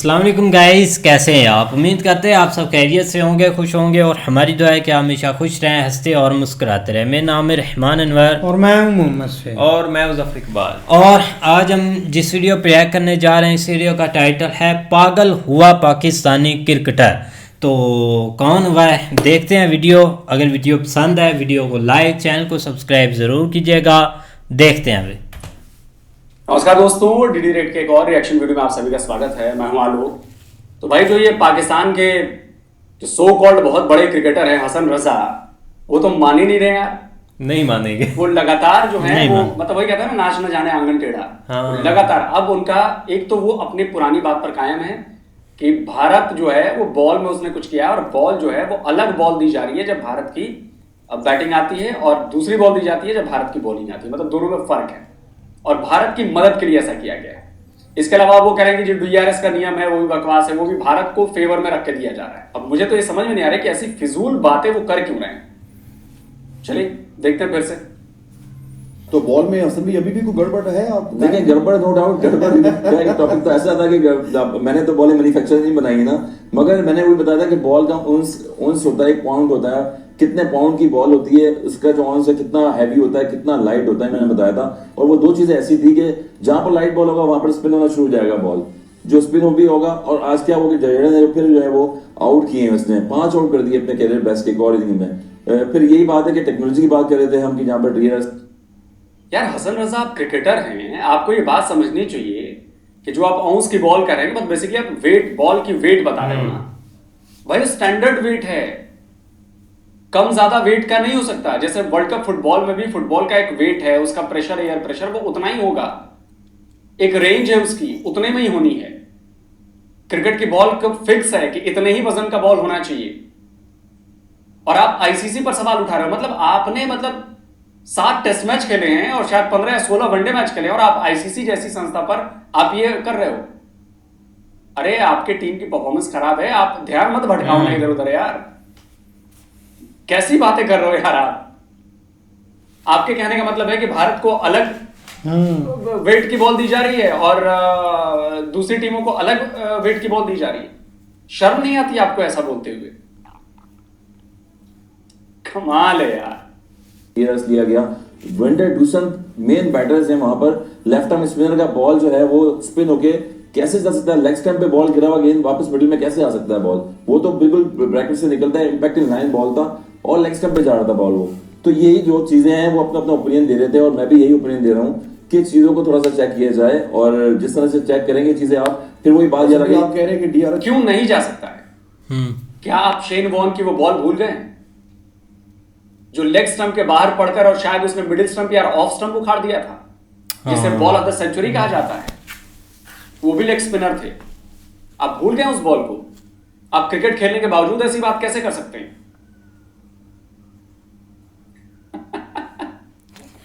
अस्सलाम वालेकुम गाइस, कैसे हैं आप। उम्मीद करते हैं आप सब खैरियत से होंगे, खुश होंगे और हमारी दुआ है कि हमेशा खुश रहें, हंसते और मुस्कुराते रहें। मेरा नाम है रहमान अनवर और मैं हूं मोहम्मद से और मैं मुज़फ़्फ़र इकबाल। और आज हम जिस वीडियो पर रिएक्ट करने जा रहे हैं इस वीडियो का टाइटल है पागल हुआ पाकिस्तानी क्रिकेटर। तो कौन हुआ है देखते हैं वीडियो। अगर वीडियो पसंद है वीडियो को लाइक, चैनल को सब्सक्राइब ज़रूर कीजिएगा। देखते हैं अभी। नमस्कार दोस्तों, डीडी रेड के एक और रिएक्शन वीडियो में आप सभी का स्वागत है। मैं हूं आलोक। तो भाई जो ये पाकिस्तान के जो सो कॉल्ड बहुत बड़े क्रिकेटर हैं हसन रजा, वो तो मान ही नहीं रहे यार। नहीं मानेंगे वो लगातार जो है नहीं वो मान। मतलब वही कहते हैं ना, नाच न जाने आंगन टेढ़ा। हाँ। लगातार अब उनका एक तो वो अपनी पुरानी बात पर कायम है कि भारत जो है वो बॉल में उसने कुछ किया और बॉल जो है वो अलग बॉल दी जा रही है जब भारत की बैटिंग आती है और दूसरी बॉल दी जाती है जब भारत की बॉलिंग आती है। मतलब दोनों में फर्क है और भारत की मदद के लिए ऐसा किया गया है। इसके अलावा वो कह रहे हैं कि जो DRS का नियम है वो भी बकवास है, वो भी भारत को फेवर में रख के दिया जा रहा है। अब मुझे तो ये समझ में नहीं आ रहा कि ऐसी फिजूल बातें वो कर क्यों रहे हैं। चलिए देखते हैं फिर से। तो बॉल में असल में अभी भी कोई गड़बड़ है। आप देखिए गड़बड़, नो डाउट गड़बड़ क्या टॉपिक तो ऐसा था कि मैंने तो बॉल मैन्युफैक्चर नहीं बनाई ना, मगर मैंने वही बताया था कि बॉल का उन्स होता है, 1 पाउंड होता है, कितने पाउंड की बॉल होती है, उसका जो ऑन्स है कितना हैवी होता है, कितना लाइट होता है, मैंने बताया था। और वो दो चीजें ऐसी थी कि जहां पर लाइट बॉल होगा वहां पर स्पिन होना शुरू हो जाएगा, बॉल जो स्पिन हो भी होगा। और आज क्या होगा, जडेजा ने फिर जो है वो आउट किए हैं, उसने 5 आउट कर दिए अपने कैरियर बेस्ट के एक और इनिंग में। फिर यही बात है कि टेक्नोलॉजी की बात कर रहे थे हम कि जहां पर DRS। यार हसन रजा आप क्रिकेटर हैं, आपको ये बात समझनी चाहिए कि जो आप औंस की बॉल कर रहे हैं बस बेसिकली आप वेट, बॉल की वेट बता रहे हो ना भाई। स्टैंडर्ड वेट है, कम ज्यादा वेट का नहीं हो सकता। जैसे वर्ल्ड कप फुटबॉल में भी फुटबॉल का एक वेट है, उसका प्रेशर, एयर प्रेशर वो उतना ही होगा, एक रेंज है उसकी, उतने में ही होनी है। क्रिकेट की बॉल का फिक्स है कि इतने ही वजन का बॉल होना चाहिए। और आप ICC पर सवाल उठा रहे हो, मतलब आपने 7 टेस्ट मैच खेले हैं और शायद 15 या 16 वनडे मैच खेले हैं और आप ICC जैसी संस्था पर आप ये कर रहे हो। अरे आपके टीम की परफॉर्मेंस खराब है, आप ध्यान मत भटकाओ ना इधर उधर यार। कैसी बातें कर रहे हो यार आप। आपके कहने का मतलब है कि भारत को अलग वेट की बॉल दी जा रही है और दूसरी टीमों को अलग वेट की बॉल दी जा रही है। शर्म नहीं आती आपको ऐसा बोलते हुए? कमाल है यार। DRS लिया गया। वेंडर डूसन मेन बैटर्स हैं वहां पर। लेफ्ट आर्म स्पिनर का बॉल जो है वो स्पिन होके कैसे जा सकता है, लेग स्टंप पे बॉल गिरा हुआ गेंद वापस मिडिल में कैसे आ सकता है बॉल, वो तो बिल्कुल ब्रैकेट से निकलता है। इंपैक्ट इन लाइन बॉल था और लेग स्टंप पे जा रहा था बॉल वो। तो यही जो चीजें हैं वो अपना अपना ओपिनियन दे रहे थे और मैं भी यही ओपिनियन दे रहा हूँ कि चीजों को थोड़ा सा चेक किया जाए। और जिस तरह से चेक करेंगे चीजें आप, फिर वही बात यार आप कह रहे हैं कि DRS क्यों नहीं जा सकता है? क्या आप शेन वॉर्न की वो बॉल भूल गए जो लेग स्टंप के बाहर पड़कर और शायद उसने मिडिल स्टंप या ऑफ स्टंप उखाड़ दिया था, जिसे बॉल ऑफ द सेंचुरी कहा जाता है? वो भी लेग स्पिनर थे। आप भूल गए उस बॉल को? आप क्रिकेट खेलने के बावजूद ऐसी बात कैसे कर सकते हैं?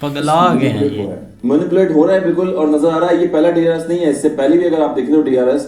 पगला गए हैं ये। मैनिपुलेट हो रहा है बिल्कुल। और नजर आ रहा है ये पहला DRS नहीं है, इससे पहले भी अगर आप देखें तो DRS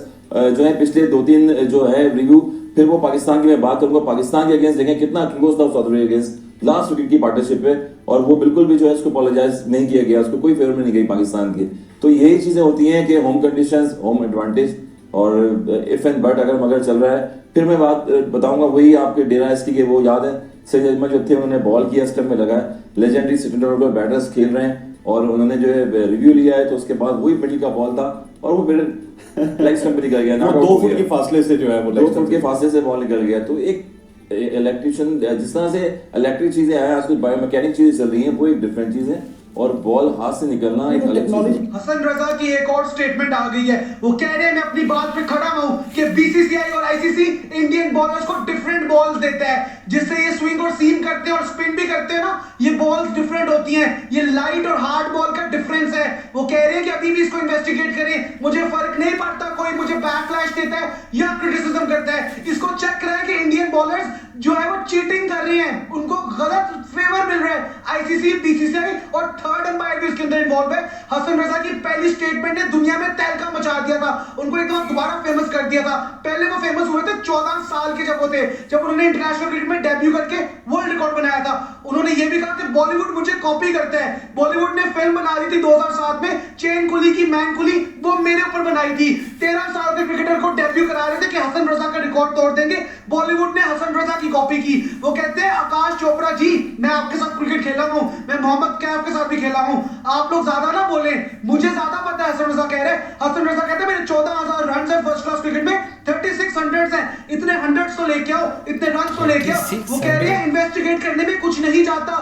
जो है पिछले 2-3 जो है रिव्यू। फिर वो पाकिस्तान की मैं बात करूंगा, पाकिस्तान के अगेंस्ट देखें कितना क्लोज था साउथ अफ्रीका के अगेंस्ट लास्ट विकेट की पार्टनरशिप पे, और वो बिल्कुल भी जो है उसको अपोलोजाइज नहीं किया गया, उसको कोई फेवर में नहीं गई पाकिस्तान की। तो यही चीजें होती हैं कि होम कंडीशंस, होम एडवांटेज और इफ एंड बट अगर मगर चल रहा है। फिर मैं बात बताऊंगा वही आपके DRS की, वो याद है सैयद अजमल जो थे उन्होंने बॉल किया, स्टंप में लगा है, लेजेंडरी सेकंड ऑर्डर बैटर्स खेल रहे हैं और उन्होंने जो है रिव्यू लिया है तो उसके बाद वही मिडिल का बॉल था और वो मिडिल लेग स्टंप पे निकल गया ना, 2 फुट के फासले से जो है वो 2 फुट के फासले से बॉल निकल गया। तो एक इलेक्ट्रिशियन जिस तरह से इलेक्ट्रिक चीजें आया, आजकल बायोमैकेनिक चीजें चल रही हैं, वो एक डिफरेंट चीज है और बॉल हाथ से निकलना एक अलग चीज है। हसन रजा की एक और स्टेटमेंट आ गई है। वो कह रहे हैं मैं अपनी बात पे खड़ा हूं कि BCCI और ICC इंडियन बॉलर्स को डिफरेंट बॉल्स देता है, जिससे ये स्विंग और सीम करते हैं और स्पिन भी करते हैं ना, ये बॉल्स डिफरेंट होती हैं। ये लाइट और हार्ड बॉल का डिफरेंस है। वो कह रहे हैं कि अभी भी इसको इन्वेस्टिगेट करें, मुझे फर्क नहीं पड़ता कोई मुझे बैकलैश देता है या क्रिटिसिज्म करता है। इसको चेक करें कि इंडियन बॉलर्स जो है वो चीटिंग कर रहे हैं, उनको गलत फेवर मिल रहा है। ICC, BCCI और थर्ड अंपायर भी इसके अंदर इन्वॉल्व है। हसन रजा की पहली स्टेटमेंट ने दुनिया में तहलका मचा दिया था, उनको एक बार दोबारा फेमस कर दिया था। पहले वो फेमस हुए थे 14 साल के जब वो थे, जब उन्होंने इंटरनेशनल क्रिकेट में डेब्यू करके वर्ल्ड रिकॉर्ड बनाया था। उन्होंने ये भी कहा कि बॉलीवुड मुझे कॉपी करता है। बॉलीवुड ने फिल्म बना दी थी 2007 में चेन कुली की मैन कुली, वो मेरे ऊपर बनाई थी। 13 साल के क्रिकेटर को डेब्यू करा रहे थे कि हसन रजा का रिकॉर्ड तोड़ देंगे, बॉलीवुड ने हसन रजा की कॉपी की। वो कहते हैं आकाश चोपड़ा जी मैं आपके साथ क्रिकेट खेला हूं, मैं मोहम्मद कैफ के साथ भी खेला हूं, आप लोग ज्यादा ना बोले, मुझे ज्यादा पता है। हसन रजा कह रहे हैं, हसन रजा कहते हैं मेरे 14,000 रन है फर्स्ट क्लास क्रिकेट में, 36 हंड्रेड्स हैं, इतने हंड्रेड्स तो लेके आओ, इतने रन तो लेके आओ। वो कह रहे हैं इन्वेस्टिगेट करने में कुछ नहीं जाता।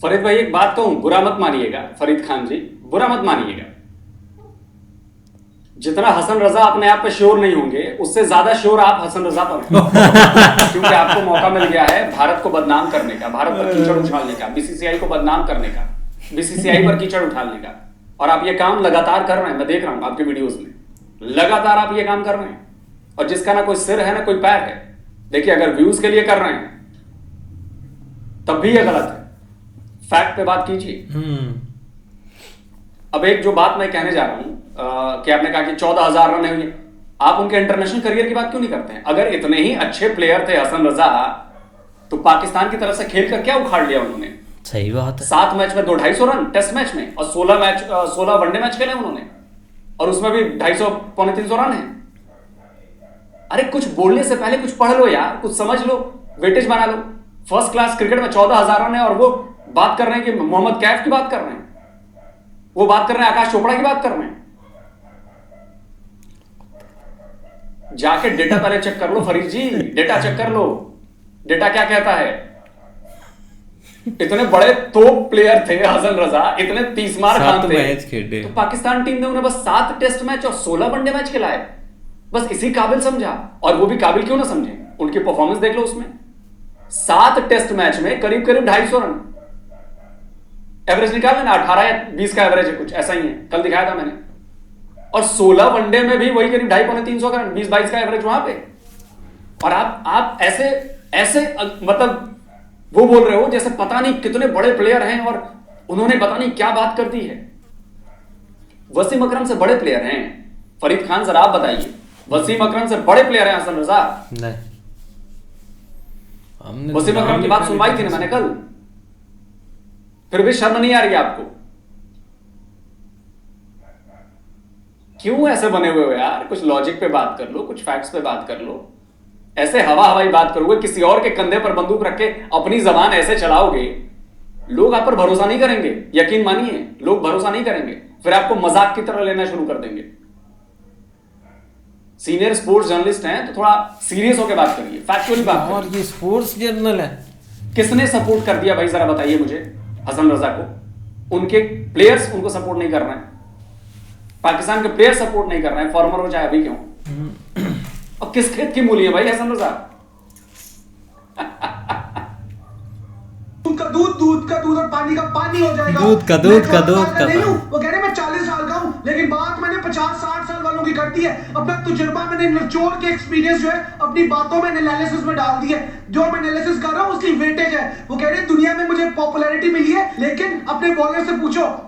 फरीद भाई एक बात कहूं, बुरा मत मानिएगा, फरीद खान जी बुरा मत मानिएगा, जितना हसन रजा अपने आप पे श्योर नहीं होंगे उससे ज्यादा श्योर आप हसन रजा पर हैं। क्योंकि आपको मौका मिल गया है भारत को बदनाम करने का, भारत पर कीचड़ उछालने का, बीसीसीआई को बदनाम करने का, बीसीसीआई पर कीचड़ उछालने का, और आप ये काम लगातार कर रहे हैं। मैं देख रहा हूं आपके वीडियोस में, लगातार आप ये काम कर रहे हैं, और जिसका ना कोई सिर है ना कोई पैर है। देखिए अगर व्यूज के लिए कर रहे हैं तब भी ये गलत है, फैक्ट पे बात कीजिए। अब एक जो बात मैं कहने जा रहा हूं कि आपने कहा कि 14,000 रन है, आप उनके इंटरनेशनल करियर की बात क्यों नहीं करते हैं? अगर इतने ही अच्छे प्लेयर थे हसन रजा, तो पाकिस्तान की तरफ से खेल कर क्या उखाड़ लिया उन्होंने? सही बात है। 7 मैच में 250 रन टेस्ट मैच में, और 16 वनडे मैच खेले उन्होंने, और उसमें भी 250 पौने 300 रन है। अरे कुछ बोलने से पहले कुछ पढ़ लो यार, कुछ समझ लो, वेटेज बना लो। फर्स्ट क्लास क्रिकेट में 14,000 रन है, और वो बात कर रहे हैं कि मोहम्मद कैफ की बात कर रहे हैं, वो बात कर रहे हैं आकाश चोपड़ा की बात कर रहे हैं। जाके डेटा पहले चेक कर लो फरीद जी, डेटा चेक कर लो, डेटा क्या कहता है। इतने बड़े तोप प्लेयर थे हसन रजा, इतने 30 मार खाते थे, तो पाकिस्तान टीम ने उन्हें बस 7 टेस्ट मैच और 16 वनडे मैच खिलाए, बस इसी काबिल समझा। और वो भी काबिल क्यों ना समझे, उनकी परफॉर्मेंस देख लो उसमें। 7 टेस्ट मैच में करीब करीब 250 रन एवरेज निकाल लेना, 18 या 20 का एवरेज है, कुछ ऐसा ही है, कल दिखाया था मैंने। और 16 वनडे में भी वही करीब 250 पौने 300 का रन, 20-22 का एवरेज वहां पे। और आप ऐसे मतलब वो बोल रहे हो जैसे पता नहीं कितने बड़े प्लेयर हैं और उन्होंने पता नहीं क्या बात कर दी है। वसीम अकरम से बड़े प्लेयर हैं फरीद खान, जरा आप बताइए, वसीम अकरम से बड़े प्लेयर हैं हसन रजा? नहीं, वसीम अकरम की बात सुनवाई थी ना मैंने कल, फिर भी शर्म नहीं आ रही आपको? क्यों ऐसे बने हुए हो यार? कुछ लॉजिक पे बात कर लो, कुछ फैक्ट्स पे बात कर लो। ऐसे हवा हवाई बात करोगे, किसी और के कंधे पर बंदूक रख के अपनी जबान ऐसे चलाओगे, लोग आप पर भरोसा नहीं करेंगे। यकीन मानिए, लोग भरोसा नहीं करेंगे, फिर आपको मजाक की तरह लेना शुरू कर देंगे। सीनियर स्पोर्ट्स जर्नलिस्ट हैं तो थोड़ा सीरियस होकर बात करिए, फैक्चुअली बात करिए। और ये स्पोर्ट्स जर्नल है। किसने सपोर्ट कर दिया भाई, जरा बताइए मुझे हसन रजा को? उनके प्लेयर्स उनको सपोर्ट नहीं कर रहे हैं, पाकिस्तान के प्लेयर सपोर्ट नहीं कर रहे हैं, फॉर्मर हो चाहे अभी क्यों। और किस खेत की मूली है भाई हसन रजा? दूध का दूध और पानी का पानी हो जाएगा। दूध का नहीं हूं, वो कह रहे मैं 40 साल का हूं, लेकिन बात मैंने 50-60 साल वालों की कर दी है। अपना तजुर्बा मैंने निचोड़ के एक्सपीरियंस जो है अपनी बातों में एनालिसिस में डाल दी है। जो मैं एनालिसिस कर रहा हूं उसकी वेटेज है। वो कह रहे दुनिया में मुझे पॉपुलैरिटी मिली है, लेकिन अपने बॉलर से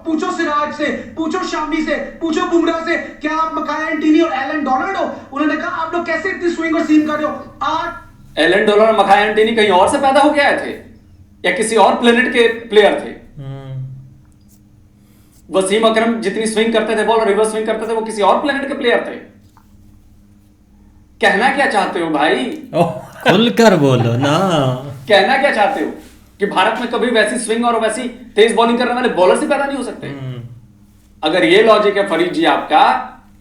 पूछो सिराज से, पूछो शामी से, पूछो बुमराह से, क्या आप मकाया एंटीनी और एलन डोनाल्ड हो? उन्होंने कहा आप लोग कैसे इतनी स्विंग और सीम कर रहे हो? एलन डोनाल्ड और मकाया एंटीनी कहीं और से पैदा होके आए थे या किसी और प्लेनेट के प्लेयर थे? वसीम अकरम जितनी स्विंग करते थे बॉल, रिवर्स स्विंग करते थे, वो किसी और प्लेनेट के प्लेयर थे? कहना क्या चाहते हो भाई? खुलकर बोलो ना। कहना क्या चाहते हो कि भारत में कभी वैसी स्विंग और वैसी तेज बॉलिंग करने वाले बॉलर ही पैदा नहीं हो सकते? अगर ये लॉजिक है फरीद जी आपका,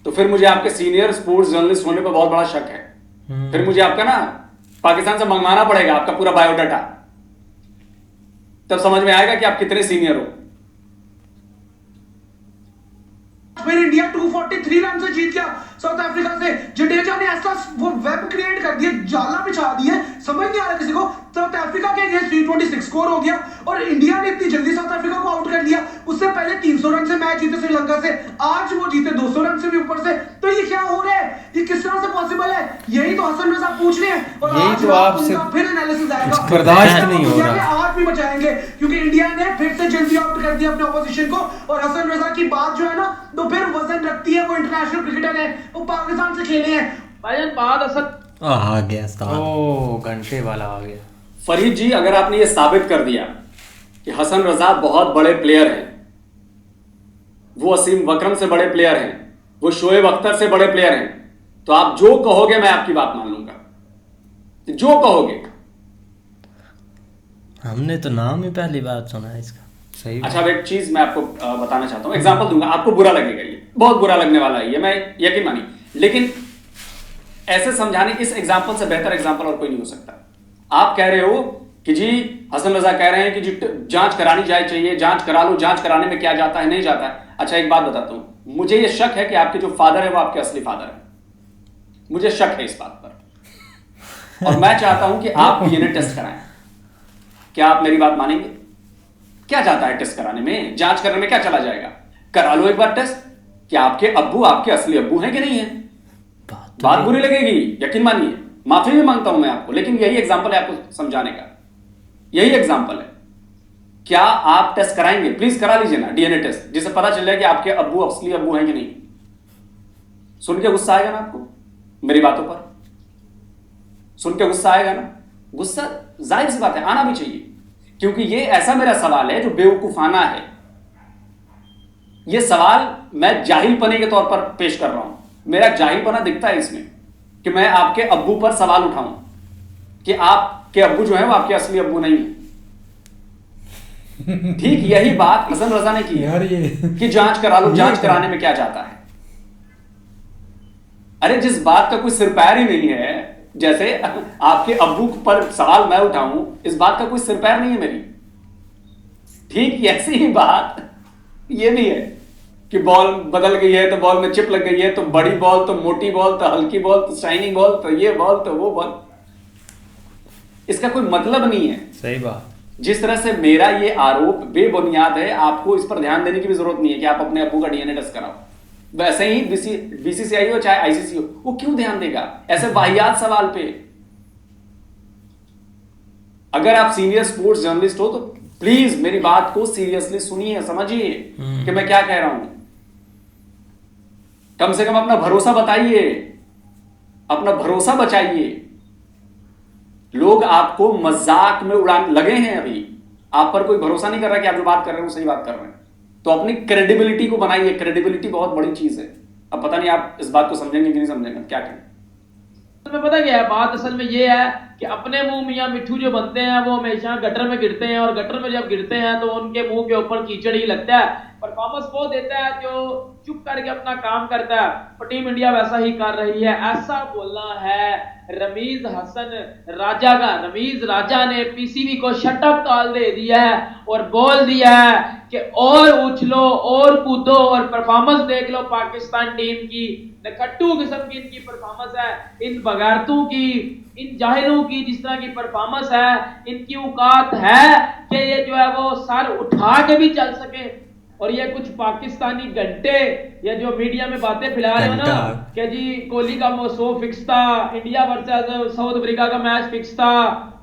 तो फिर मुझे आपके सीनियर स्पोर्ट्स जर्नलिस्ट होने पर बहुत बड़ा शक है। फिर मुझे आपका ना पाकिस्तान से मंगवाना पड़ेगा आपका पूरा बायोडाटा, तब समझ में आएगा कि आप कितने सीनियर हो। फिर इंडिया 243 रन से जीत गया साउथ अफ्रीका से। जडेजा ने ऐसा वो वेब क्रिएट कर दिया, जाला बिछा दिया, समझ नहीं आ रहा किसी को। साउथ अफ्रीका के अगेंस्ट 326 स्कोर हो गया और इंडिया ने इतनी जल्दी साउथ अफ्रीका को आउट कर लिया। उससे पहले 300 रन से मैच जीते श्रीलंका से, आज वो जीते 200 रन से भी ऊपर से। तो ये क्या हो रहा है? ये किस तरह से पॉसिबल है? यही तो हसन रजा पूछ रहे हैं और यही आज तो आपसे फिर एनालिसिस आएगा, बर्दाश्त नहीं हो रहा। आज भी मचाएंगे क्योंकि इंडिया ने फिर से जल्दी आउट कर दिया अपने ऑपोजिशन को। और हसन रजा की बात जो है ना, तो फिर वजन रखती है। वो इंटरनेशनल क्रिकेटर है, वो पाकिस्तान से खेले हैं। भाईजान बात असल आ गया उस्ताद। ओ घंटे वाला आ गया। फरीद जी, अगर आपने ये साबित कर दिया कि हसन रजा बहुत बड़े प्लेयर हैं, वो वसीम वक्रम से बड़े प्लेयर हैं, वो शोएब अख्तर से बड़े प्लेयर हैं, तो आप जो कहोगे मैं आपकी बात मान लूंगा, जो कहोगे। हमने तो नाम ही पहली बार सुना है इसका। सही अच्छा, अब एक चीज मैं आपको बताना चाहता हूं, एग्जांपल दूंगा, आपको बुरा लगेगा, ये बहुत बुरा लगने वाला है, ये मैं यकीन मानिए, लेकिन ऐसे समझाने इस एग्जांपल से बेहतर एग्जांपल और कोई नहीं हो सकता। आप कह रहे हो कि जी हसन रजा कह रहे हैं कि जी जांच करानी चाहिए, जांच करा लो, जांच कराने में क्या जाता है, नहीं जाता है। अच्छा, एक बात बताता हूं, मुझे ये शक है कि आपके जो फादर है वो आपके असली फादर है, मुझे शक है इस बात पर, और मैं चाहता हूं कि आप डीएनए टेस्ट कराएं। क्या आप मेरी बात मानेंगे? क्या जाता है टेस्ट कराने में, जांच करने में क्या चला जाएगा? करा लो एक बार टेस्ट कि आपके अब्बू आपके असली अब्बू हैं कि नहीं है। बात बुरी लगेगी, यकीन मानिए, माफी भी मांगता हूं मैं आपको, लेकिन यही एग्जांपल है आपको समझाने का, यही एग्जांपल है। क्या आप टेस्ट कराएंगे? प्लीज करा लीजिए ना डीएनए टेस्ट, जिससे पता चल जाए कि आपके अब्बू असली अब्बू हैं कि नहीं। सुन के गुस्सा आएगा ना आपको मेरी बातों पर? सुन के गुस्सा आएगा ना? गुस्सा जाहिर सी बात है, आना भी चाहिए, क्योंकि ये ऐसा मेरा सवाल है जो बेवकूफाना है। ये सवाल मैं जाहिलपने के तौर पर पेश कर रहा हूं, मेरा जाहिलपना दिखता है इसमें कि मैं आपके अब्बू पर सवाल उठाऊं कि आपके अब्बू जो है वो आपके असली अब्बू नहीं है। ठीक यही बात हसन रजा ने की यार ये कि जांच करा लो, जांच कराने में क्या जाता है। अरे जिस बात का कोई सिर पैर ही नहीं है, जैसे आपके अब्बू पर सवाल मैं उठाऊं, इस बात का कोई सिर पैर नहीं है मेरी। ठीक ऐसी ही बात ये भी है कि बॉल बदल गई है, तो बॉल में चिप लग गई है, तो बड़ी बॉल, तो मोटी बॉल, तो हल्की बॉल, तो शाइनिंग बॉल, तो ये बॉल, तो वो बॉल। इसका कोई मतलब नहीं है। सही बात। जिस तरह से मेरा ये आरोप बेबुनियाद है, आपको इस पर ध्यान देने की भी जरूरत नहीं है कि आप अपने अब्बू का डीएनए टेस्ट कराओ। वैसे ही बीसीसीआई हो चाहे आईसीसी हो, वो क्यों ध्यान देगा ऐसे वाहियात सवाल पे? अगर आप सीनियर स्पोर्ट्स जर्नलिस्ट हो तो प्लीज मेरी बात को सीरियसली सुनिए, समझिए कि मैं क्या कह रहा हूं। कम से कम अपना भरोसा बताइए, अपना भरोसा बचाइए। लोग आपको मजाक में उड़ाने लगे हैं, अभी आप पर कोई भरोसा नहीं कर रहा कि आप जो बात कर रहे हैं वो सही बात कर रहे हैं। तो अपनी क्रेडिबिलिटी को बनाइए, क्रेडिबिलिटी बहुत बड़ी चीज है। अब पता नहीं आप इस बात को समझेंगे कि नहीं समझेंगे, क्या कहें। तुम्हें पता क्या है बात? असल में ये है कि अपने मुंह मियां मिट्ठू जो बनते हैं वो हमेशा गटर में गिरते हैं, और गटर में जब गिरते हैं तो उनके मुंह के ऊपर कीचड़ ही लगता है। परफॉर्मेंस वो देता है जो चुप करके अपना काम करता है, और टीम इंडिया वैसा ही कर रही है। ऐसा बोलना है रमीज हसन राजा का। रमीज राजा ने पीसीबी को शटअप कॉल दे दिया है और बोल दिया है कि और उछलो और कूदो और परफॉर्मेंस देख लो पाकिस्तान टीम की। नकट्टू किस्म की इनकी परफॉर्मेंस है, इन बगारतों की, इन जाहिलों की जिस तरह की परफॉर्मेंस है, इनकी औकात है कि ये जो है वो सर उठा के भी चल सके। और ये कुछ पाकिस्तानी घंटे या जो मीडिया में बातें फैला रहे हो ना कि जी कोहली का 100 फिक्स था, इंडिया वर्सेस साउथ अफ्रीका का मैच फिक्स था,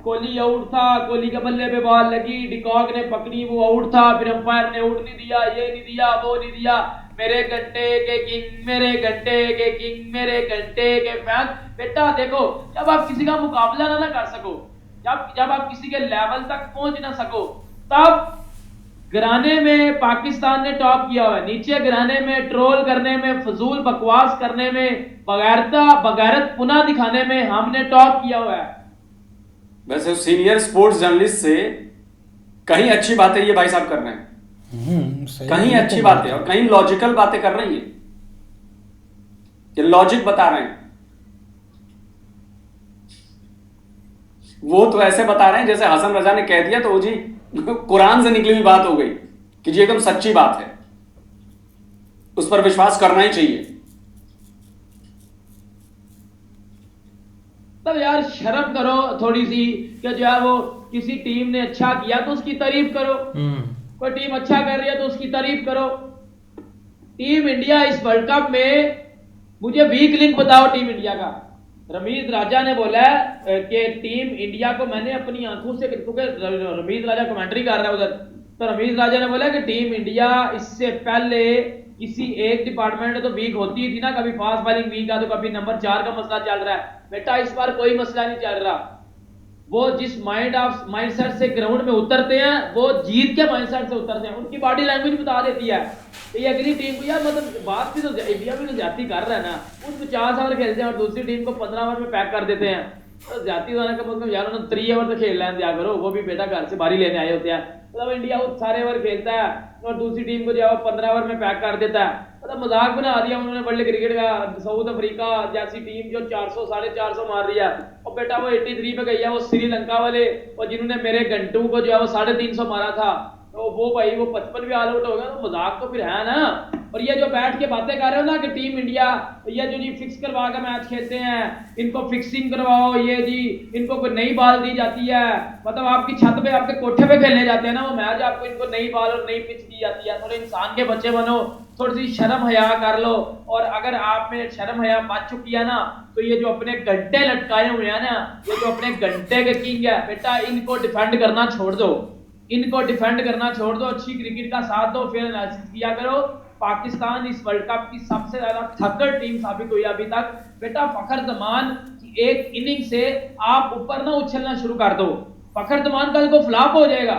कोहली आउट था, कोहली के बल्ले पे बॉल लगी, डिकॉक ने पकड़ी, वो आउट था, फिर अंपायर ने आउट नहीं दिया, ये नहीं दिया, वो नहीं दिया। मेरे घंटे के किंग, मेरे घंटे के किंग, मेरे घंटे के फैन। बेटा देखो, जब आप किसी का मुकाबला ना कर सको, जब आप किसी के लेवल तक पहुंच ना सको, तब घराने में पाकिस्तान ने टॉप किया हुआ है। नीचे घराने में ट्रोल करने में, फजूल बकवास करने में, बगैरत पुनः दिखाने में हमने टॉप किया हुआ है। वैसे सीनियर स्पोर्ट्स जर्नलिस्ट से कहीं अच्छी बातें ये भाई साहब कर रहे हैं, कहीं अच्छी बातें और कहीं लॉजिकल बातें कर रही हैं, ये लॉजिक बता रहे हैं। वो तो ऐसे बता रहे हैं जैसे हसन रजा ने कह दिया तो वो जी कुरान से निकली हुई बात हो गई कि जी एकदम सच्ची बात है, उस पर विश्वास करना ही चाहिए। तब यार शर्म करो थोड़ी सी कि जो है वो किसी टीम ने अच्छा किया तो उसकी तारीफ करो, कोई टीम अच्छा कर रही है तो उसकी तारीफ करो। टीम इंडिया इस वर्ल्ड कप में, मुझे वीक लिंक बताओ टीम इंडिया का। रमीज राजा ने बोला है कि टीम इंडिया को मैंने अपनी आंखों से, क्योंकि रमीज राजा कमेंट्री कर रहा है उधर, तो रमीज राजा ने बोला कि टीम इंडिया इससे पहले किसी एक डिपार्टमेंट में तो वीक होती ही थी ना, कभी फास्ट बॉलिंग वीक है तो कभी नंबर 4 का मसला चल रहा है। बेटा इस बार कोई मसला नहीं चल रहा, वो जिस माइंडसेट से ग्राउंड में उतरते हैं वो जीत के माइंडसेट से उतरते हैं। उनकी बॉडी लैंग्वेज बता देती है कि ये अगली टीम को यार मतलब बात भी तो इंडिया भी तो ज्यादा कर रहा है ना, उस 50 ओवर खेलते हैं और दूसरी टीम को 15 ओवर में पैक कर देते हैं। तो ज्यादा होने का मतलब यार उन्होंने 3 ओवर तो खेल लेने दिया करो, वो भी बेटा घर से बारी लेने आए होते हैं। मतलब इंडिया वो सारे ओवर खेलता है और दूसरी टीम को जो है 15 ओवर में पैक कर देता है। मतलब मजाक बना दिया उन्होंने वर्ल्ड क्रिकेट का। साउथ अफ्रीका जैसी टीम जो 400 450 मार रही है और बेटा वो 83 पे गई है, वो श्रीलंका वाले और जिन्होंने मेरे घंटू को जो है वो 350 मारा था, तो वो भाई वो 55 भी ऑल आउट हो गया। तो मजाक तो फिर है ना। और ये जो बैठ के बातें कर रहे हो ना कि टीम इंडिया ये जो जी फिक्स करवा के मैच खेलते हैं, इनको फिक्सिंग करवाओ, ये जी इनको कोई नई बॉल दी जाती है, मतलब आपकी छत पे आपके कोठे पे खेलने जाते हैं ना वो मैच, आपको इनको नई बॉल और नई पिच दी जाती है। थोड़े इंसान के बच्चे बनो, थोड़ी सी शर्म हया कर लो। और अगर आप में शर्म हया बच चुकी है ना तो ये जो अपने घंटे लटकाए हुए हैं ना, ये जो अपने घंटे के किंग है बेटा, इनको डिफेंड करना छोड़ दो, इनको डिफेंड करना छोड़ दो, अच्छी क्रिकेट का साथ दो, फिर एनालिसिस किया करो। पाकिस्तान इस वर्ल्ड कप की सबसे ज्यादा थक्कड़ टीम साबित हुई अभी तक। बेटा फखर जमान की एक इनिंग से आप ऊपर ना उछलना शुरू कर दो, फखर जमान कल को फ्लॉप हो जाएगा।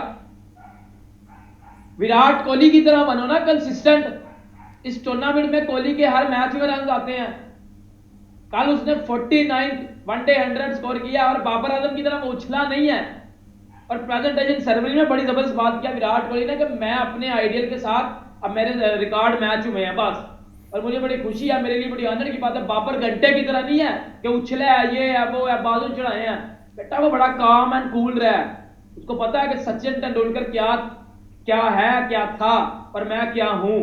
विराट कोहली की तरह बनो ना कंसिस्टेंट। इस टूर्नामेंट में कोहली के हर मैच में रन आते हैं। कल उसने 49 वनडे 100 स्कोर किया और बाबर आजम की तरह उछला नहीं है। और प्रेजेंटेशन सेरेमनी में बड़ी जबरदस्त बात किया विराट कोहली ने कि मैं अपने आइडियल के साथ, अब मेरे रिकॉर्ड मैच हुए हैं बस, और मुझे बड़ी खुशी है, मेरे लिए बड़ी ऑनर की बात है। बाबर घंटे की तरह नहीं है कि उछले है, ये है, वो है, बाजू चढ़ाए हैं। बेटा वो बड़ा काम एंड कूल रहा है, उसको पता है कि सचिन तेंदुलकर क्या है, क्या था और मैं क्या हूं।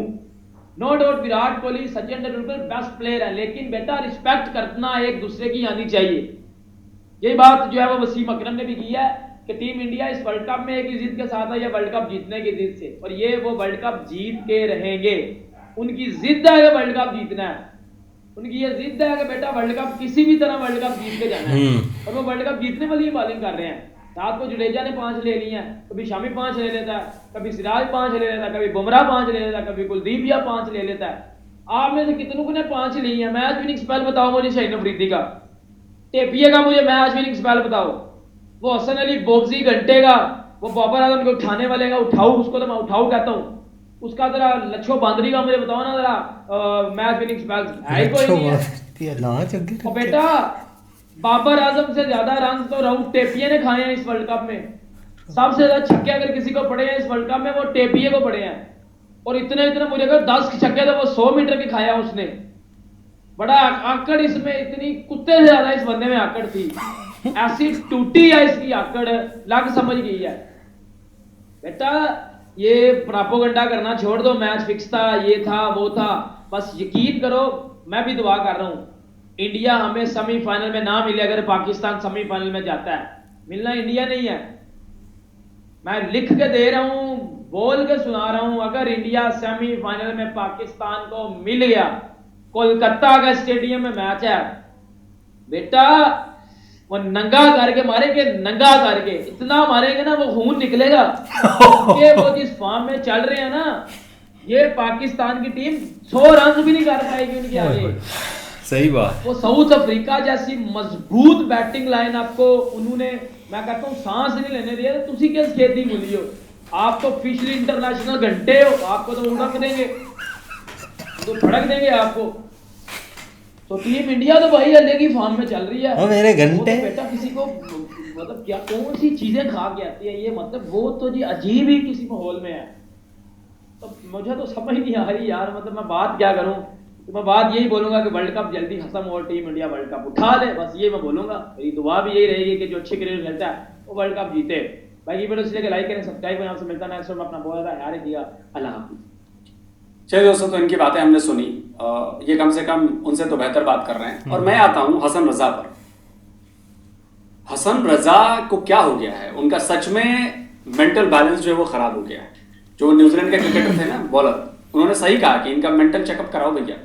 No doubt Virat Kohli Sachin Tendulkar best player है, लेकिन बेटा रिस्पेक्ट करना एक दूसरे की आनी चाहिए। यही बात जो है वो वसीम अकरम ने भी की है कि टीम इंडिया इस वर्ल्ड कप में एक ही जिद के साथ है, ये वर्ल्ड कप जीतने की जिद से, और ये वो वर्ल्ड कप जीत के रहेंगे। उनकी जिद है कि वर्ल्ड कप जीतना है, उनकी ये जिद है कि बेटा वर्ल्ड कप किसी भी तरह वर्ल्ड कप जीत के जाना है, और वो वर्ल्ड कप जीतने वाली बॉलिंग कर रहे हैं। रात को जडेजा ने 5 ले ली हैं, कभी शामी 5 ले लेता है, कभी सिराज 5 ले लेता है, कभी बुमराह 5 ले लेता है, कभी कुलदीप या 5 ले लेता है। आप में से कितनों को ने 5 ली है? मैच विनिंग स्पेल बताओ मुझे शाहीन अफरीदी का, टेपिए का मुझे मैच विनिंग स्पेल बताओ, वो हसन अली बोक्सी घंटे का, वो बाबर आजम के उठाने वाले का उठाऊ, उसको तो मैं उठाऊ कहता हूँ, उसका जरा लच्छो बांदरी का मुझे बताओ ना जरा मैच विनिंग स्पेल है कोई नहीं है। और बेटा बाबर आजम से ज्यादा रन तो राहुल टेपिए ने खाए हैं इस वर्ल्ड कप में। सबसे ज्यादा छक्के अगर किसी को पड़े हैं इस वर्ल्ड कप में वो टेपिए को पड़े हैं, और इतने मुझे अगर 10 छक्के तो वो 100 मीटर के खाया उसने। बड़ा आकड़ इसमें, इतनी कुत्ते से ज्यादा इस बंदे में आकड़ थी, ऐसी टूटी है इसकी आकड़, लग समझ गई है। बेटा ये प्रोपेगेंडा करना छोड़ दो, मैच फिक्स था, ये था, वो था, बस यकीन करो। मैं भी दुआ कर रहा हूं इंडिया हमें सेमीफाइनल में ना मिले। अगर पाकिस्तान सेमीफाइनल में जाता है, मिलना इंडिया नहीं है, मैं लिख के दे रहा हूं, बोल के सुना रहा हूं, अगर इंडिया सेमीफाइनल में पाकिस्तान को मिल गया, कोलकाता का स्टेडियम में मैच है बेटा, वो नंगा करके मारेंगे, नंगा करके इतना मारेंगे ना वो खून निकलेगा। कि वो जिस फॉर्म में चल रहे हैं ना, ये पाकिस्तान की टीम 100 रन भी नहीं कर पाएगी उनके आगे। सही बात। वो साउथ अफ्रीका जैसी मजबूत बैटिंग लाइन आपको उन्होंने, मैं कहता हूँ सांस नहीं लेने दिया। तो तुसी किस खेती मिली हो, आप तो फिशरी इंटरनेशनल घंटे हो, आपको तो उड़क देंगे, तो फड़क देंगे आपको। तो टीम इंडिया तो भाई अल्ले की फॉर्म में चल रही है। और मेरे घंटे तो बेटा किसी को मतलब क्या कौन सी चीजें खा के आती है ये, मतलब वो तो जी अजीब ही किसी माहौल में है। तो मुझे तो समझ नहीं आ रही यार, मतलब मैं बात क्या करूं। तो मैं बात यही बोलूंगा कि वर्ल्ड कप जल्दी खत्म हो और टीम इंडिया वर्ल्ड कप उठा ले, बस ये मैं बोलूंगा। मेरी दुआ भी यही रहेगी कि जो अच्छे क्रिकेट खेलता है वो वर्ल्ड कप जीते। बाकी वीडियो इसलिए लाइक करें, सब्सक्राइब करें। आपसे मिलता है नेक्स्ट टाइम, अपना बहुत ज्यादा ख्याल रखिएगा। अल्लाह हाफिज़। चलिए दोस्तों, तो इनकी बातें हमने सुनी, ये कम से कम उनसे तो बेहतर बात कर रहे हैं। और मैं आता हूं हसन रजा पर। हसन रजा को क्या हो गया है? उनका सच में मेंटल बैलेंस जो है वो खराब हो गया है। जो न्यूजीलैंड के क्रिकेटर थे ना, बॉलर, उन्होंने सही कहा कि इनका मेंटल चेकअप कराओ भैया,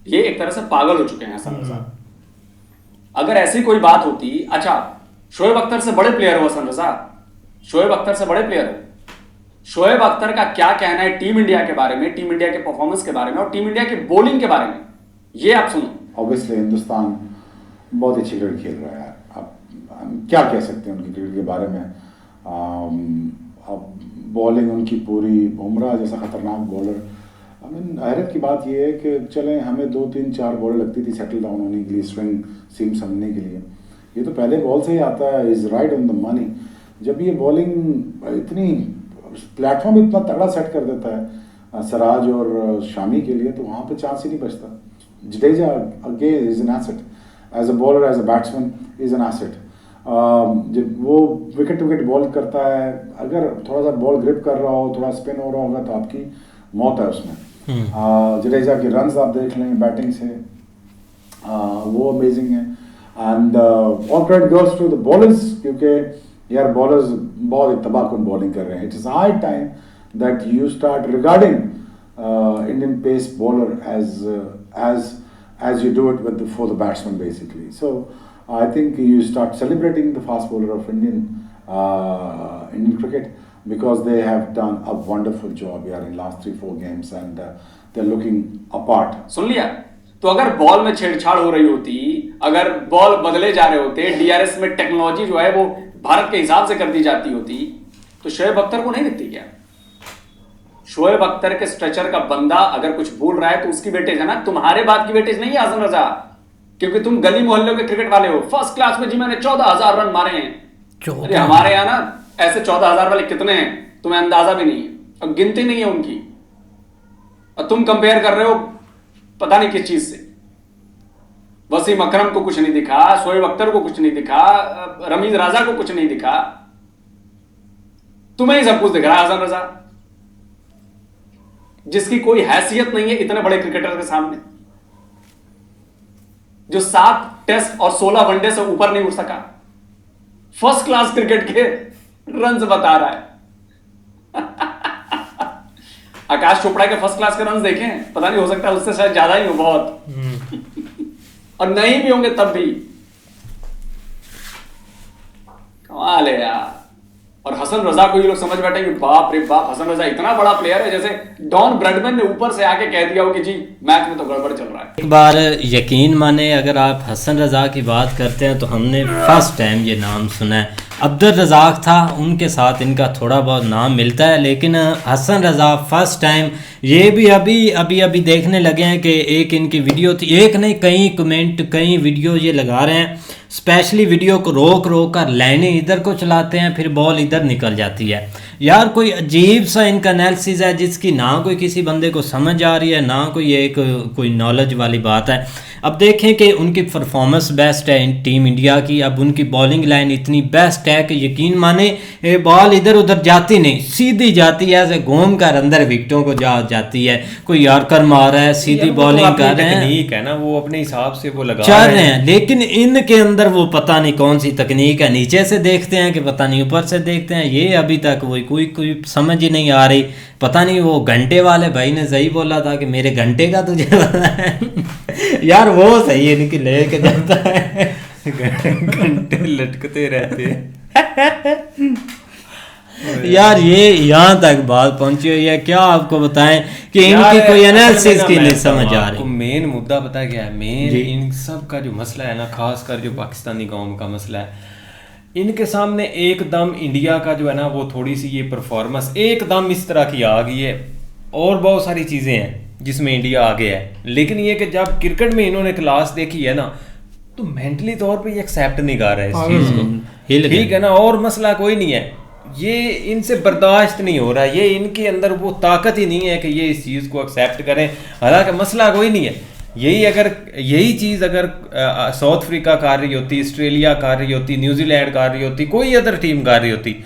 ये एक तरह से पागल हो चुके हैं हसन रजा। अगर ऐसी कोई बात होती, अच्छा शोएब अख्तर से बड़े प्लेयर हो हसन रजा, शोएब अख्तर से बड़े प्लेयर हो। शोएब अख्तर का क्या कहना है टीम इंडिया के बारे में, टीम इंडिया के परफॉर्मेंस के बारे में और टीम इंडिया की बॉलिंग के बारे में, ये आप सुनो। ऑब्वियसली हिंदुस्तान बहुत अच्छी क्रिकेट खेल रहा है। अब क्या कह सकते हैं उनकी क्रिकेट के बारे में। अब बॉलिंग उनकी पूरी, बुमराह जैसा खतरनाक बॉलर। आई मीन हैरत की बात यह है कि चले हमें 2-3-4 बॉल लगती थी सेटल डाउन होने के लिए, स्विंग सीम समझने के लिए, ये तो पहले बॉल से ही आता है, is right on the money. जब ये बॉलिंग इतनी प्लेटफॉर्म इतना तगड़ा सेट कर देता है सराज और शामी के लिए, तो वहाँ पे चांस ही नहीं बचता। Jadeja again is an asset, as a bowler as a batsman is an asset. जब वो विकेट बॉल करता है, अगर थोड़ा सा बॉल ग्रिप कर रहा हो, थोड़ा स्पिन हो रहा होगा तो आपकी मौत है उसमें। जडेजा के रन्स आप देख लें बैटिंग से, वो अमेजिंग है। And all credit goes to the bowlers, क्योंकि यार बॉलर्स बहुत तबाहकुन बॉलिंग कर रहे हैं। It is high time that you start regarding Indian pace bowler as you do it for the batsman basically. So I think you start celebrating the fast bowler of Indian cricket, because they have done a wonderful job here in last 3-4 games and they're looking apart. सुन लिया? तो अगर ball में छेड़छाड़ हो रही होती, अगर ball बदले जा रहे होते, डीआरएस में टेक्नोलॉजी जो है वो भारत के हिसाब से कर दी जाती होती, तो शोएब अख्तर को नहीं दिखती क्या? शोएब अख्तर के स्ट्रेचर का बंदा अगर कुछ बोल रहा है तो उसकी वेटेज है ना, तुम्हारे बात की वेटेज नहीं है हसन रजा, क्योंकि तुम गली मोहल्लों के क्रिकेट वाले हो। फर्स्ट क्लास में जी मैंने 14,000 रन मारे हैं। अरे हमारे यहाँ ना ऐसे 14,000 वाले कितने हैं तुम्हें अंदाजा भी नहीं है, और गिनती नहीं है उनकी, और तुम कंपेयर कर रहे हो पता नहीं किस चीज से। वसीम अकरम को कुछ नहीं दिखा, शोएब अख्तर को कुछ नहीं दिखा, रमीज राजा को कुछ नहीं दिखा, तुम्हें ही सब कुछ दिख रहा है हसन रजा, जिसकी कोई हैसियत नहीं है इतने बड़े क्रिकेटर के सामने, जो 7 टेस्ट और 16 वनडे से ऊपर नहीं उठ सका, फर्स्ट क्लास क्रिकेट के रन्स बता रहा है। आकाश चोपड़ा के फर्स्ट क्लास के रन्स देखें, पता नहीं, हो सकता है उससे शायद ज्यादा ही हो बहुत, और नहीं भी होंगे तब भी। कमाल है यार। और हसन रजा को ये लोग समझ बैठे कि बाप रे बाप, हसन रजा इतना बड़ा प्लेयर है, जैसे डॉन ब्रैडमैन ने ऊपर से आके कह दिया हो कि जी मैच में तो गड़बड़ चल रहा है। एक बार यकीन माने, अगर आप हसन रजा की बात करते हैं तो हमने फर्स्ट टाइम ये नाम सुना है। अब्दुल रज़ाक था, उनके साथ इनका थोड़ा बहुत नाम मिलता है, लेकिन हसन रज़ा फर्स्ट टाइम, ये भी अभी देखने लगे हैं कि एक इनकी वीडियो थी, एक नहीं कई कमेंट कई वीडियो ये लगा रहे हैं, स्पेशली वीडियो को रोक कर लाइनें इधर को चलाते हैं, फिर बॉल इधर निकल जाती है। यार कोई अजीब सा इनका एनालिसिस है जिसकी ना कोई किसी बंदे को समझ आ रही है, ना कोई एक कोई नॉलेज वाली बात है। अब देखें कि उनकी परफॉर्मेंस बेस्ट है इन टीम इंडिया की, अब उनकी बॉलिंग लाइन इतनी बेस्ट है कि यकीन माने बॉल इधर उधर जाती नहीं, सीधी जाती है, ऐसे घूम कर अंदर विकेटों को जाती है। कोई यॉर्कर मार रहा है, सीधी बॉलिंग कर रहे हैं, तकनीक है ना, वो अपने हिसाब से वो लगा चल रहे हैं, लेकिन इनके अंदर वो पता नहीं कौन सी तकनीक है, नीचे से देखते हैं कि पता नहीं ऊपर से देखते हैं, ये अभी तक वो कोई समझ ही नहीं आ रही। पता नहीं वो घंटे वाले भाई ने सही बोला था कि मेरे घंटे का तुझे पता है यार, वो सही है, इनकी लेके जाता है घंटे लटकते रहते हैं। यार ये यहाँ तक बात पहुंची हुई है, क्या आपको बताएं कि इनकी कोई एनालिसिस की नहीं समझ आ रही। मेन मुद्दा पता क्या है, मेन इन सब का जो मसला है ना, खासकर जो पाकिस्तानी कौम का मसला है, इनके सामने एकदम इंडिया का जो है ना वो थोड़ी सी ये परफॉर्मेंस एकदम इस तरह की आ गई है, और बहुत सारी चीज़ें हैं जिसमें इंडिया आगे है, लेकिन ये कि जब क्रिकेट में इन्होंने क्लास देखी है ना, तो मेंटली तौर पे ये एक्सेप्ट नहीं कर रहा है इस चीज़ को, ठीक है ना। और मसला कोई नहीं है, ये इनसे बर्दाश्त नहीं हो रहा है, ये इनके अंदर वो ताकत ही नहीं है कि ये इस चीज़ को एक्सेप्ट करें। हालांकि मसला कोई नहीं है, यही चीज़ अगर साउथ अफ्रीका कर रही होती, ऑस्ट्रेलिया कर रही होती, न्यूजीलैंड कर रही होती, कोई अदर टीम कर रही होती,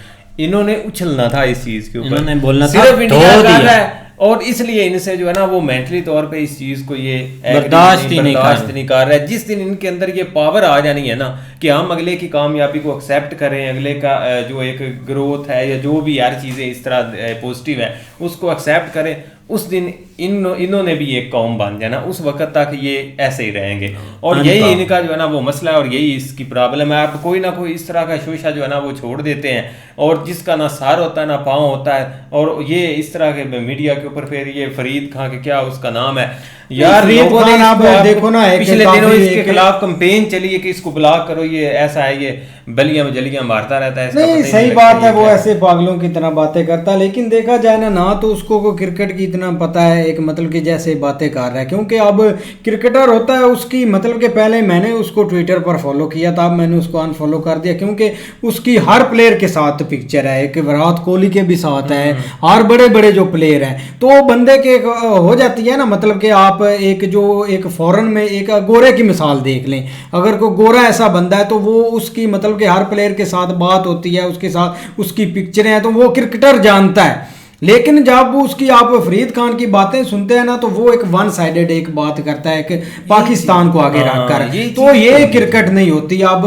इन्होंने उछलना था इस चीज़ के ऊपर, इन्होंने बोलना सिर्फ इंडिया कर रहा है, और इसलिए इनसे जो है ना वो मेंटली तौर पे इस चीज़ को ये बर्दाश्त नहीं कर रहा है। जिस दिन इनके अंदर ये पावर आ जानी है ना कि हम अगले की कामयाबी को एक्सेप्ट करें, अगले का जो एक ग्रोथ है या जो भी यार चीज़ें इस तरह पॉजिटिव है उसको एक्सेप्ट करें, उस दिन इन्होंने भी एक कौम बन जाना, उस वक्त तक ये ऐसे ही रहेंगे। और हाँ, यही इनका जो है ना वो मसला है और यही इसकी प्रॉब्लम है। आप कोई ना कोई इस तरह का शोशा जो है ना वो छोड़ देते हैं और जिसका ना सार होता है ना पाँव होता है। और ये इस तरह के मीडिया के ऊपर फिर ये फरीद खान के क्या उसका नाम है यार, फरीद लोगों ने खान आप इसको देखो ना, एक पिछले दिनों काफी इसके खिलाफ कैंपेन चली है कि इसको ब्लॉक करो, ये ऐसा है, ये बलियां जलियां मारता रहता है, इसका पता नहीं ही सही लगता बात है, ये वो क्या ऐसे पागलों की तरह बातें करता है। लेकिन देखा जाए ना तो उसको को क्रिकेट की इतना पता है, एक मतलब कि जैसे बातें कर रहा है, क्योंकि अब क्रिकेटर होता है उसकी मतलब कि पहले मैंने उसको ट्विटर पर फॉलो किया था, अब मैंने उसको अनफॉलो कर दिया, क्योंकि उसकी हर प्लेयर के साथ पिक्चर है, एक विराट कोहली के भी साथ है, हर बड़े बड़े जो प्लेयर हैं, तो बंदे के हो जाती है ना, मतलब कि आप एक जो एक फॉरेन में एक गोरे की मिसाल देख लें, अगर कोई गोरा ऐसा बंदा है तो वो उसकी मतलब कि हर प्लेयर के साथ बात होती है, उसके साथ उसकी पिक्चरें हैं, तो वो क्रिकेटर जानता है। लेकिन जब वो उसकी आप फरीद खान की बातें सुनते हैं ना तो वो एक वन साइडेड एक बात करता है कि पाकिस्तान को आगे रखकर, तो ये क्रिकेट नहीं होती। अब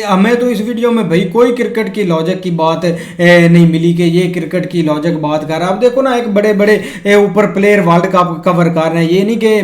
हमें तो इस वीडियो में भाई कोई क्रिकेट की लॉजिक की बात नहीं मिली कि ये क्रिकेट की लॉजिक बात कर रहा है। अब देखो ना, एक बड़े बड़े ऊपर प्लेयर वर्ल्ड कप कवर कर रहे हैं, ये नहीं कि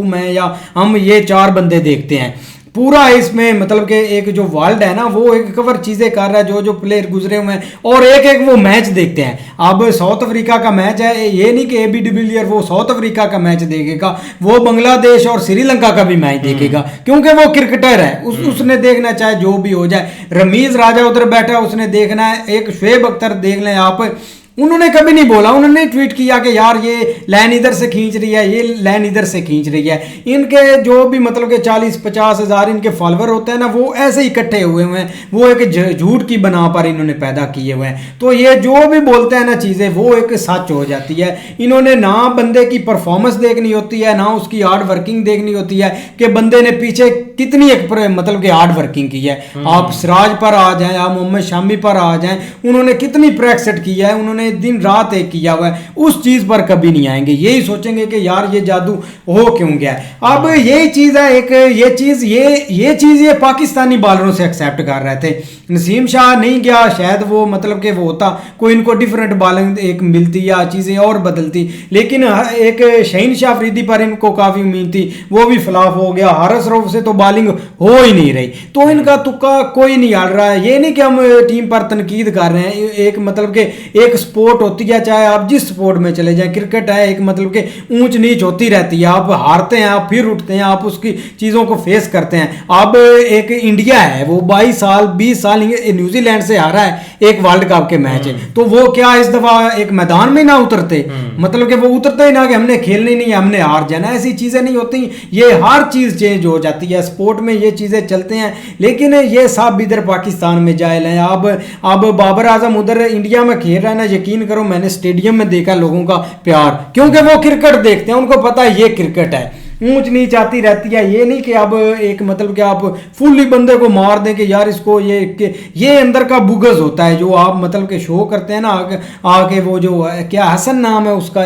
मैं या हम ये 4 बंदे देखते हैं, पूरा इसमें मतलब कि एक जो वर्ल्ड है ना वो एक कवर चीज़ें कर रहा है, जो प्लेयर गुजरे हुए हैं, और एक एक वो मैच देखते हैं। अब साउथ अफ्रीका का मैच है, ये नहीं कि AB डिविलियर वो साउथ अफ्रीका का मैच देखेगा, वो बांग्लादेश और श्रीलंका का भी मैच देखेगा, क्योंकि वो क्रिकेटर है, उसने देखना चाहे जो भी हो जाए। रमीज राजा उधर बैठा है, उसने देखना है। एक शुएब अख्तर देख लें आप, उन्होंने कभी नहीं बोला, उन्होंने ट्वीट किया कि यार ये लाइन इधर से खींच रही है, ये लाइन इधर से खींच रही है। इनके जो भी मतलब कि 40-50 हज़ार इनके फॉलोअर होते हैं ना, वो ऐसे इकट्ठे हुए हुए हैं, वो एक झूठ की बना पर इन्होंने पैदा किए हुए हैं। तो ये जो भी बोलते हैं ना चीज़ें, वो एक सच हो जाती है। इन्होंने ना बंदे की परफॉर्मेंस देखनी होती है, ना उसकी हार्ड वर्किंग देखनी होती है कि बंदे ने पीछे कितनी एक मतलब कि हार्ड वर्किंग की है। आप सिराज पर आ जाएं, आप मोहम्मद शामी पर आ जाएं, उन्होंने कितनी प्रैक्टिस की है, उन्होंने दिन रात एक किया हुआ है, उस चीज पर कभी नहीं आएंगे। यही सोचेंगे कि यार ये जादू हो क्यों गया। अब यही चीज है, एक ये चीज ये पाकिस्तानी बॉलरों से एक्सेप्ट कर रहे थे। नसीम शाह नहीं गया, शायद वो मतलब कि वो होता कोई इनको डिफरेंट बॉलिंग एक मिलती या चीजें और बदलती, लेकिन एक शहीन शाह अफरीदी पर इनको काफी उम्मीद थी, वो भी फ्लॉप हो गया। हारिस रऊफ से तो बॉलिंग हो ही नहीं रही, तो इनका तुक्का कोई नहीं हार रहा है। ये नहीं कि हम टीम पर तनकीद कर रहे हैं, एक मतलब कि एक स्पोर्ट होती है, चाहे आप जिस स्पोर्ट में चले जाएं, क्रिकेट है, एक मतलब कि ऊंच नीच होती रहती है, आप हारते हैं, आप फिर उठते हैं, आप उसकी चीज़ों को फेस करते हैं। अब एक इंडिया है, वो 22 साल 20 साल न्यूजीलैंड से हारा है एक वर्ल्ड कप के मैच, तो वो क्या इस दफा एक मैदान में ना उतरते, मतलब कि वो उतरते ही ना कि हमने खेलनी नहीं है, हमने हार जाना, ऐसी चीज़ें नहीं होती। ये हर चीज़ चेंज हो जाती है, स्पोर्ट में ये चीज़ें चलते हैं, लेकिन ये सब इधर पाकिस्तान में जायल हैं। अब बाबर आजम उधर इंडिया में खेल रहा है ना, यकीन करो मैंने स्टेडियम में देखा लोगों का प्यार, क्योंकि वो क्रिकेट देखते हैं, उनको पता है ये क्रिकेट है। ऊंच नीच आती रहती है, ये नहीं कि अब एक मतलब कि आप फुल्ली बंदे को मार दें कि यार इसको ये अंदर का बुगज होता है जो आप मतलब के शो करते हैं ना आके वो जो क्या हसन नाम है उसका,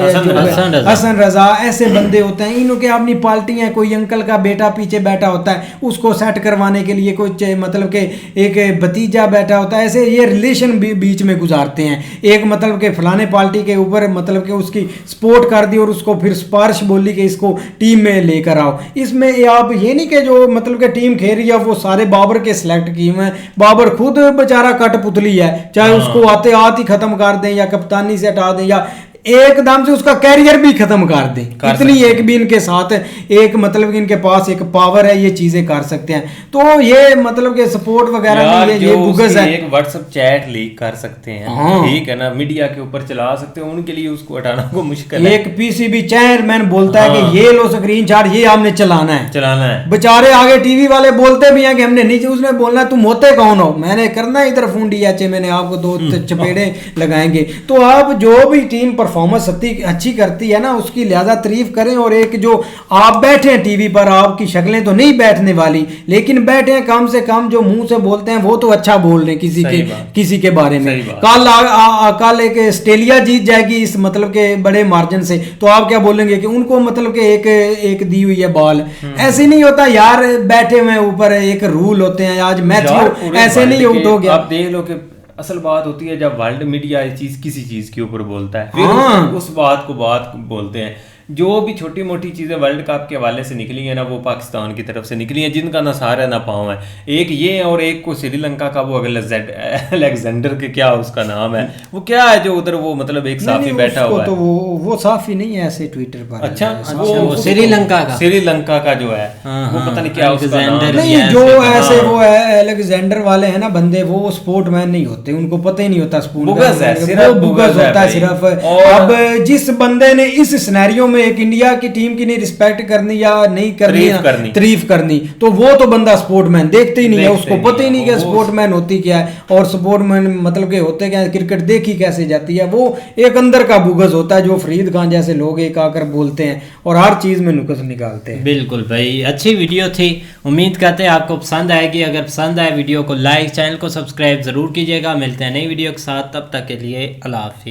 हसन रजा, ऐसे बंदे होते हैं। इनके अपनी पार्टी है, कोई अंकल का बेटा पीछे बैठा होता है, उसको सेट करवाने के लिए कोई मतलब के एक भतीजा बैठा होता है, ऐसे ये रिलेशन बीच में गुजारते हैं। एक मतलब के फलाने पार्टी के ऊपर मतलब के उसकी सपोर्ट कर दी और उसको फिर सिफारिश बोली कि इसको टीम में लेकर आओ। इसमें आप ये नहीं कि जो मतलब कि टीम खेल रही है वो सारे बाबर के सिलेक्ट किए हुए हैं, बाबर खुद बेचारा कठपुतली है, चाहे उसको आते आते ही खत्म कर दें या कप्तानी से हटा दें या एकदम से उसका कैरियर भी खत्म कर दे, इतनी एक भी इनके साथ एक मतलब कि इनके पास एक पावर है, ये चीजें कर सकते हैं। तो ये मतलब कि सपोर्ट वगैरह में ये बुगस है। एक व्हाट्सएप चैट लीक कर सकते हैं, ठीक है ना, मीडिया के ऊपर चला सकते हैं, उनके लिए उसको हटाना को मुश्किल है। एक PCB चेयरमैन बोलता है कि ये लो स्क्रीन शॉट, ये हमने चलाना है। बेचारे आगे टीवी वाले बोलते भी हैं कि हमने नीचे, उसने बोलना तुम होते कौन हो, मैंने करना इधर फूंडी आचे, मैंने आपको 2 चपेड़े लगाएंगे। तो आप जो भी टीम परफॉर्मेंस अच्छी करती है ना, उसकी लिहाजा तारीफ करें। और एक जो आप बैठे हैं टीवी पर, आपकी शक्लें तो नहीं बैठने वाली, लेकिन बैठे हैं, कम से कम जो मुंह से बोलते हैं वो तो अच्छा बोल रहे हैं किसी के बारे में। कल एक ऑस्ट्रेलिया जीत जाएगी इस मतलब के बड़े मार्जिन से, तो आप क्या बोलेंगे कि उनको मतलब के एक दी हुई है बॉल। ऐसे नहीं होता यार, बैठे हुए ऊपर एक रूल होते हैं, आज मैच ऐसे नहीं आउट हो गया। आप देख लो कि असल बात होती है जब वर्ल्ड मीडिया किसी चीज के ऊपर बोलता है, फिर उस बात को बोलते हैं। जो भी छोटी मोटी चीज़ें वर्ल्ड कप के हवाले से निकली है ना, वो पाकिस्तान की तरफ से निकली हैं, जिनका ना सहारा ना पाँव है। एक ये है और एक को श्रीलंका का वो अलेक्जेंडर के क्या उसका नाम है, वो क्या है जो उधर वो मतलब एक साफी बैठा हुआ है, तो वो साफी नहीं है ऐसे ट्विटर पर। अच्छा वो श्रीलंका का जो है वो पता नहीं क्या अलेक्जेंडर नहीं, जो ऐसे वो है अलेक्जेंडर वाले हैं ना बंदे, वो स्पोर्टमैन नहीं होते, उनको पता ही नहीं होता स्पोर्ट, बुगस है, वो बुगस होता है सिर्फ। अब जिस बंदे ने इस सिनेरियो में एक इंडिया की टीम की नहीं रिस्पेक्ट करनी या नहीं करनी, तारीफ करनी, तो वो तो बंदा स्पोर्टमैन देखते ही नहीं है, उसको पता ही नहीं कि स्पोर्टमैन होती क्या है और स्पोर्टमैन मतलब के होते क्या, क्रिकेट देखी कैसे जाती है। वो एक अंदर का बुगस होता है जो फरीद खान जैसे लोग एक आकर बोलते हैं और हर चीज में नुक्स निकालते हैं। बिल्कुल भाई, अच्छी वीडियो थी, उम्मीद करते हैं आपको पसंद आएगी। अगर पसंद आए वीडियो को लाइक, चैनल को सब्सक्राइब जरूर कीजिएगा। मिलते हैं नई वीडियो के साथ, तब तक के लिए अल्लाह हाफिज़।